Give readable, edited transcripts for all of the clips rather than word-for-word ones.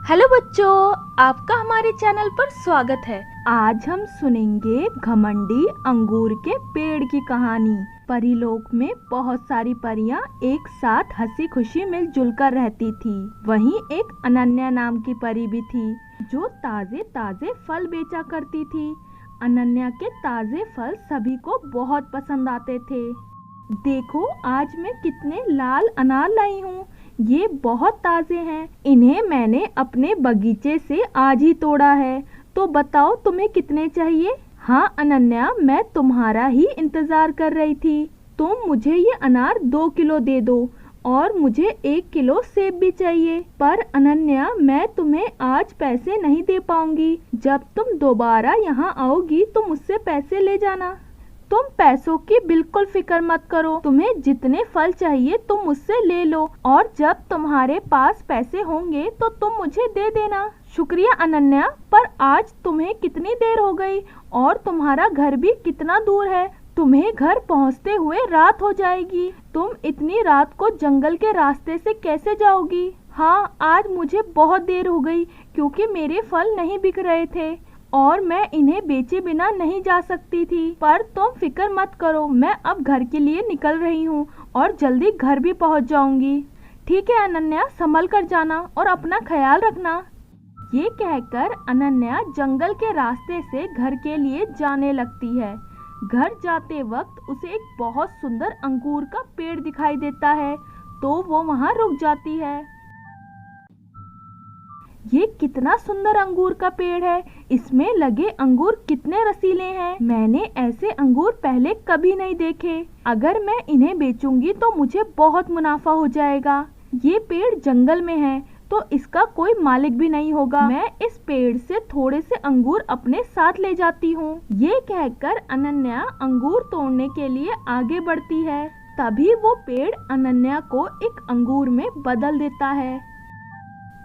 Hello बच्चों, आपका हमारे चैनल पर स्वागत है। आज हम सुनेंगे घमंडी अंगूर के पेड़ की कहानी। परीलोक में बहुत सारी परियां एक साथ हंसी खुशी मिलजुल कर रहती थी। वहीं एक अनन्या नाम की परी भी थी जो ताजे ताजे फल बेचा करती थी। अनन्या के ताजे फल सभी को बहुत पसंद आते थे। देखो, आज मैं कितने लाल अनार लाई हूँ। ये बहुत ताजे हैं। इन्हें मैंने अपने बगीचे से आज ही तोड़ा है। तो बताओ तुम्हें कितने चाहिए? हाँ अनन्या, मैं तुम्हारा ही इंतजार कर रही थी। तुम मुझे ये अनार 2 किलो दे दो और मुझे 1 किलो सेब भी चाहिए। पर अनन्या, मैं तुम्हें आज पैसे नहीं दे पाऊंगी। जब तुम दोबारा यहाँ आओगी तो मुझसे पैसे ले जाना। तुम पैसों की बिल्कुल फिक्र मत करो। तुम्हें जितने फल चाहिए तुम मुझसे ले लो और जब तुम्हारे पास पैसे होंगे तो तुम मुझे दे देना। शुक्रिया अनन्या, पर आज तुम्हें कितनी देर हो गई और तुम्हारा घर भी कितना दूर है। तुम्हें घर पहुंचते हुए रात हो जाएगी। तुम इतनी रात को जंगल के रास्ते से कैसे जाओगी? हाँ, आज मुझे बहुत देर हो गई क्योंकि मेरे फल नहीं बिक रहे थे और मैं इन्हें बेचे बिना नहीं जा सकती थी। पर तुम फिक्र मत करो, मैं अब घर के लिए निकल रही हूँ और जल्दी घर भी पहुँच जाऊंगी। ठीक है अनन्या, संभल कर जाना और अपना ख्याल रखना। ये कहकर अनन्या जंगल के रास्ते से घर के लिए जाने लगती है। घर जाते वक्त उसे एक बहुत सुंदर अंगूर का पेड़ दिखाई देता है तो वो वहाँ रुक जाती है। ये कितना सुंदर अंगूर का पेड़ है। इसमें लगे अंगूर कितने रसीले हैं। मैंने ऐसे अंगूर पहले कभी नहीं देखे। अगर मैं इन्हें बेचूंगी तो मुझे बहुत मुनाफा हो जाएगा। ये पेड़ जंगल में है तो इसका कोई मालिक भी नहीं होगा। मैं इस पेड़ से थोड़े से अंगूर अपने साथ ले जाती हूँ। ये कहकर अनन्या अंगूर तोड़ने के लिए आगे बढ़ती है। तभी वो पेड़ अनन्या को एक अंगूर में बदल देता है।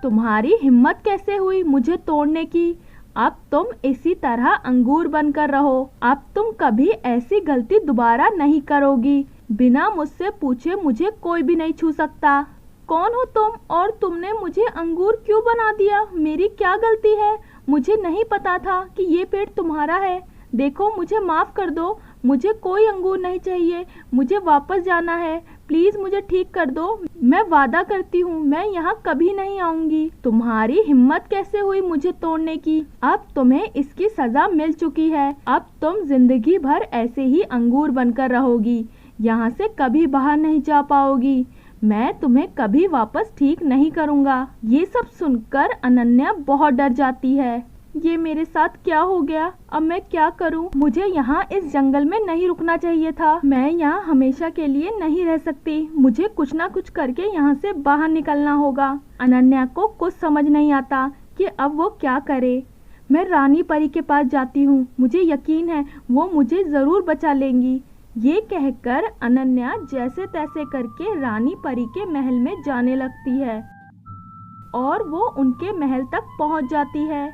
तुम्हारी हिम्मत कैसे हुई मुझे तोड़ने की? अब तुम इसी तरह अंगूर बनकर रहो। अब तुम कभी ऐसी गलती दोबारा नहीं करोगी। बिना मुझसे पूछे मुझे कोई भी नहीं छू सकता। कौन हो तुम और तुमने मुझे अंगूर क्यों बना दिया? मेरी क्या गलती है? मुझे नहीं पता था कि ये पेड़ तुम्हारा है। देखो, मुझे माफ कर दो। मुझे कोई अंगूर नहीं चाहिए। मुझे वापस जाना है। प्लीज मुझे ठीक कर दो। मैं वादा करती हूँ मैं यहाँ कभी नहीं आऊंगी। तुम्हारी हिम्मत कैसे हुई मुझे तोड़ने की? अब तुम्हें इसकी सजा मिल चुकी है। अब तुम जिंदगी भर ऐसे ही अंगूर बनकर रहोगी। यहाँ से कभी बाहर नहीं जा पाओगी। मैं तुम्हें कभी वापस ठीक नहीं करूँगा। ये सब सुनकर अनन्या बहुत डर जाती है। ये मेरे साथ क्या हो गया? अब मैं क्या करूं? मुझे यहाँ इस जंगल में नहीं रुकना चाहिए था। मैं यहाँ हमेशा के लिए नहीं रह सकती। मुझे कुछ ना कुछ करके यहाँ से बाहर निकलना होगा। अनन्या को कुछ समझ नहीं आता कि अब वो क्या करे। मैं रानी परी के पास जाती हूँ। मुझे यकीन है वो मुझे जरूर बचा लेंगी। ये कहकर अनन्या जैसे तैसे करके रानी परी के महल में जाने लगती है और वो उनके महल तक पहुँच जाती है।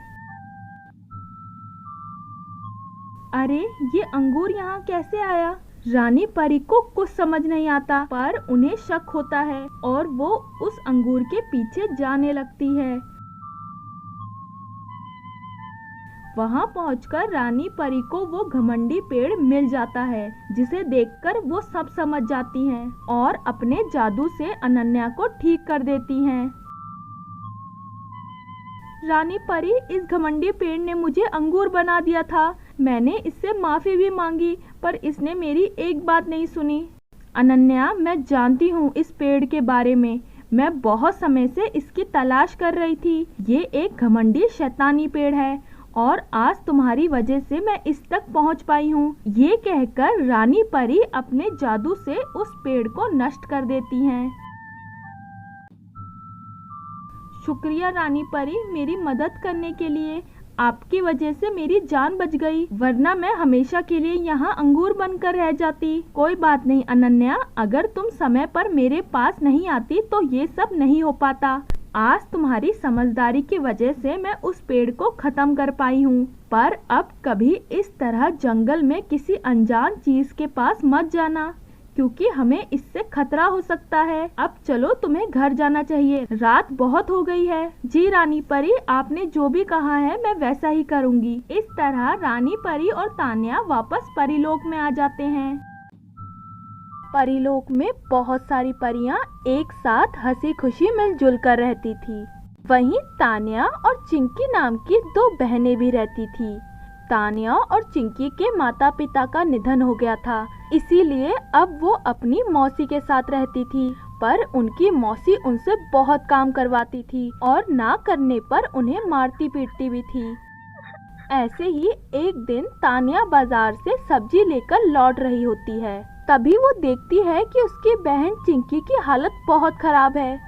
अरे, ये अंगूर यहाँ कैसे आया? रानी परी को कुछ समझ नहीं आता, पर उन्हें शक होता है और वो उस अंगूर के पीछे जाने लगती है। वहाँ पहुंचकर रानी परी को वो घमंडी पेड़ मिल जाता है, जिसे देखकर वो सब समझ जाती हैं और अपने जादू से अनन्या को ठीक कर देती हैं। रानी परी, इस घमंडी पेड़ ने मुझे अंगूर बना दिया था। मैंने इससे माफी भी मांगी पर इसने मेरी एक बात नहीं सुनी। अनन्या, मैं जानती हूँ इस पेड़ के बारे में। मैं बहुत समय से इसकी तलाश कर रही थी। ये एक घमंडी शैतानी पेड़ है और आज तुम्हारी वजह से मैं इस तक पहुँच पाई हूँ। ये कहकर रानी परी अपने जादू से उस पेड़ को नष्ट कर देती हैं। शुक्रिया रानी परी, मेरी मदद करने के लिए। आपकी वजह से मेरी जान बच गई, वरना मैं हमेशा के लिए यहाँ अंगूर बनकर रह जाती। कोई बात नहीं अनन्या, अगर तुम समय पर मेरे पास नहीं आती तो ये सब नहीं हो पाता। आज तुम्हारी समझदारी की वजह से मैं उस पेड़ को खत्म कर पाई हूँ। पर अब कभी इस तरह जंगल में किसी अनजान चीज के पास मत जाना, क्योंकि हमें इससे खतरा हो सकता है। अब चलो, तुम्हें घर जाना चाहिए, रात बहुत हो गई है। जी रानी परी, आपने जो भी कहा है मैं वैसा ही करूँगी। इस तरह रानी परी और तान्या वापस परीलोक में आ जाते हैं। परीलोक में बहुत सारी परियां एक साथ हंसी खुशी मिलजुल कर रहती थी। वहीं तान्या और चिंकी नाम की दो बहनें भी रहती थी। तान्या और चिंकी के माता पिता का निधन हो गया था, इसीलिए अब वो अपनी मौसी के साथ रहती थी। पर उनकी मौसी उनसे बहुत काम करवाती थी और ना करने पर उन्हें मारती पीटती भी थी। ऐसे ही एक दिन तान्या बाजार से सब्जी लेकर लौट रही होती है। तभी वो देखती है कि उसकी बहन चिंकी की हालत बहुत खराब है।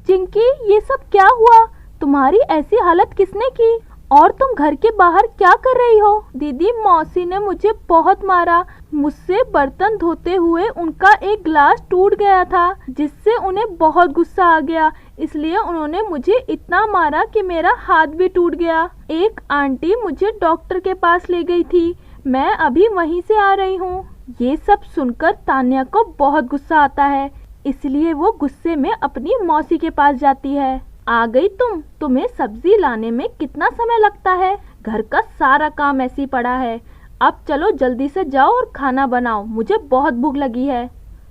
चिंकी, ये सब क्या हुआ? तुम्हारी ऐसी हालत किसने की? और तुम घर के बाहर क्या कर रही हो? दीदी, मौसी ने मुझे बहुत मारा। मुझसे बर्तन धोते हुए उनका एक गिलास टूट गया था, जिससे उन्हें बहुत गुस्सा आ गया। इसलिए उन्होंने मुझे इतना मारा कि मेरा हाथ भी टूट गया। एक आंटी मुझे डॉक्टर के पास ले गई थी, मैं अभी वहीं से आ रही हूँ। ये सब सुनकर तान्या को बहुत गुस्सा आता है, इसलिए वो गुस्से में अपनी मौसी के पास जाती है। आ गई तुम? तुम्हें सब्जी लाने में कितना समय लगता है? घर का सारा काम ऐसी पड़ा है। अब चलो जल्दी से जाओ और खाना बनाओ, मुझे बहुत भूख लगी है।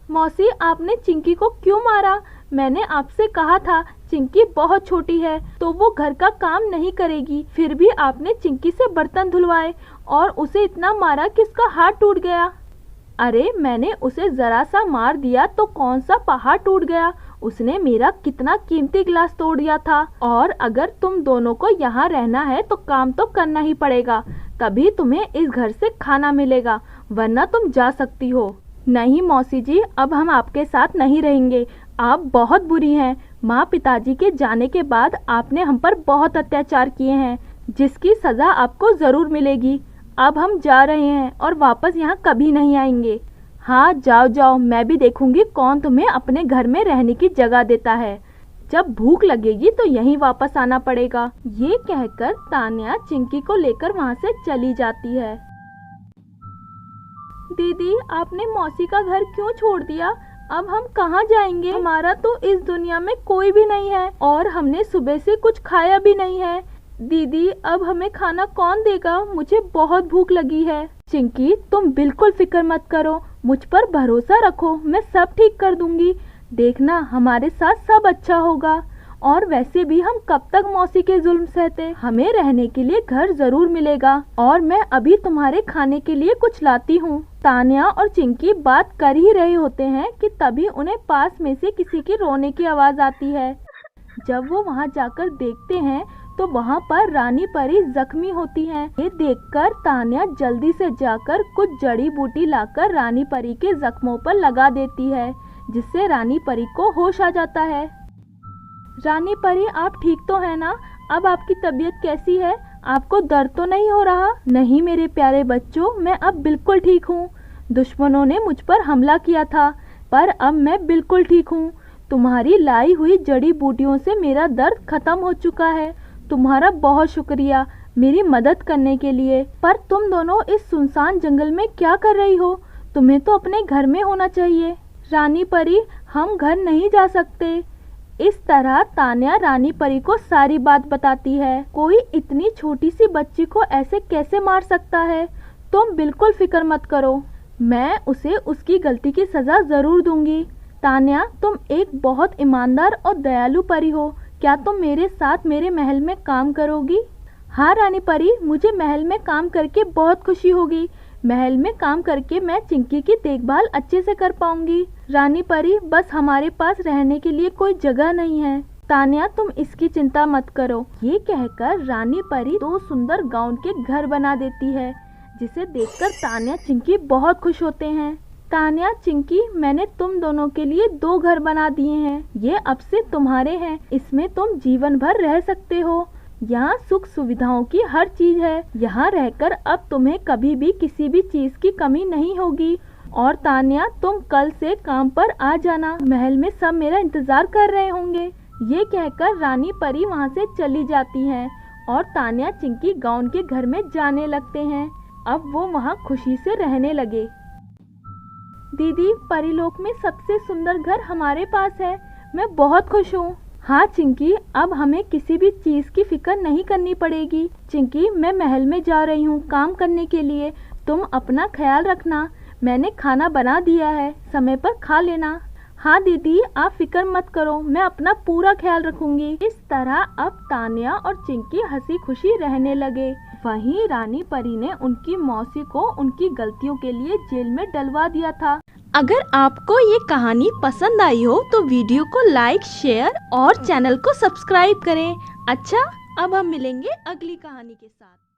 मौसी, आपने चिंकी को क्यों मारा? मैंने आपसे कहा था चिंकी बहुत छोटी है तो वो घर का काम नहीं करेगी, फिर भी आपने चिंकी से बर्तन धुलवाए और उसे इतना मारा कि उसका हाथ टूट गया। अरे, मैंने उसे जरा सा मार दिया तो कौन सा पहाड़ टूट गया? उसने मेरा कितना कीमती गिलास तोड़ दिया था। और अगर तुम दोनों को यहाँ रहना है तो काम तो करना ही पड़ेगा, तभी तुम्हें इस घर से खाना मिलेगा, वरना तुम जा सकती हो। नहीं मौसी जी, अब हम आपके साथ नहीं रहेंगे। आप बहुत बुरी हैं। माँ पिताजी के जाने के बाद आपने हम पर बहुत अत्याचार किए हैं, जिसकी सजा आपको जरूर मिलेगी। अब हम जा रहे हैं और वापस यहाँ कभी नहीं आएंगे। हाँ, जाओ जाओ, मैं भी देखूंगी कौन तुम्हें अपने घर में रहने की जगह देता है। जब भूख लगेगी तो यहीं वापस आना पड़ेगा। ये कहकर तान्या चिंकी को लेकर वहाँ से चली जाती है। दीदी, आपने मौसी का घर क्यों छोड़ दिया? अब हम कहाँ जाएंगे? हमारा तो इस दुनिया में कोई भी नहीं है और हमने सुबह से कुछ खाया भी नहीं है। दीदी, अब हमें खाना कौन देगा? मुझे बहुत भूख लगी है। चिंकी, तुम बिल्कुल फिक्र मत करो, मुझ पर भरोसा रखो, मैं सब ठीक कर दूंगी। देखना, हमारे साथ सब अच्छा होगा। और वैसे भी हम कब तक मौसी के जुल्म सहते? हमें रहने के लिए घर जरूर मिलेगा और मैं अभी तुम्हारे खाने के लिए कुछ लाती हूँ। तान्या और चिंकी बात कर ही रहे होते हैं कि तभी उन्हें पास में से किसी की रोने की आवाज आती है। जब वो वहाँ जाकर देखते हैं तो वहाँ पर रानी परी जख्मी होती हैं। ये देखकर तान्या जल्दी से जाकर कुछ जड़ी बूटी लाकर रानी परी के जख्मों पर लगा देती है, जिससे रानी परी को होश आ जाता है। रानी परी, आप ठीक तो है ना? अब आपकी तबीयत कैसी है? आपको दर्द तो नहीं हो रहा? नहीं मेरे प्यारे बच्चों, मैं अब बिल्कुल ठीक हूँ। दुश्मनों ने मुझ पर हमला किया था, पर अब मैं बिल्कुल ठीक हूँ। तुम्हारी लाई हुई जड़ी बूटियों से मेरा दर्द खत्म हो चुका है। तुम्हारा बहुत शुक्रिया मेरी मदद करने के लिए। पर तुम दोनों इस सुनसान जंगल में क्या कर रही हो? तुम्हें तो अपने घर में होना चाहिए। रानी परी, हम घर नहीं जा सकते। इस तरह तान्या रानी परी को सारी बात बताती है। कोई इतनी छोटी सी बच्ची को ऐसे कैसे मार सकता है? तुम बिल्कुल फिक्र मत करो, मैं उसे उसकी गलती की सजा जरूर दूंगी। तान्या, तुम एक बहुत ईमानदार और दयालु परी हो। क्या तुम मेरे साथ मेरे महल में काम करोगी? हाँ रानी परी, मुझे महल में काम करके बहुत खुशी होगी। महल में काम करके मैं चिंकी की देखभाल अच्छे से कर पाऊंगी। रानी परी, बस हमारे पास रहने के लिए कोई जगह नहीं है। तान्या, तुम इसकी चिंता मत करो। ये कहकर रानी परी 2 सुंदर गाउन के घर बना देती है, जिसे देखकर तान्या चिंकी बहुत खुश होते हैं। तान्या, चिंकी, मैंने तुम दोनों के लिए 2 घर बना दिए हैं। ये अब से तुम्हारे हैं। इसमें तुम जीवन भर रह सकते हो। यहाँ सुख सुविधाओं की हर चीज है। यहाँ रहकर अब तुम्हें कभी भी किसी भी चीज की कमी नहीं होगी। और तान्या, तुम कल से काम पर आ जाना। महल में सब मेरा इंतजार कर रहे होंगे। ये कहकर रानी परी वहाँ से चली जाती हैं और तान्या चिंकी गाउन के घर में जाने लगते हैं। अब वो वहाँ खुशी से रहने लगे। दीदी, परीलोक में सबसे सुंदर घर हमारे पास है। मैं बहुत खुश हूँ। हाँ चिंकी, अब हमें किसी भी चीज़ की फिक्र नहीं करनी पड़ेगी। चिंकी, मैं महल में जा रही हूँ काम करने के लिए। तुम अपना ख्याल रखना। मैंने खाना बना दिया है, समय पर खा लेना। हाँ दीदी, आप फिक्र मत करो, मैं अपना पूरा ख्याल रखूंगी। इस तरह अब तान्या और चिंकी हंसी खुशी रहने लगे। वहीं रानी परी ने उनकी मौसी को उनकी गलतियों के लिए जेल में डलवा दिया था। अगर आपको ये कहानी पसंद आई हो तो वीडियो को लाइक, शेयर और चैनल को सब्सक्राइब करें। अच्छा, अब हम मिलेंगे अगली कहानी के साथ।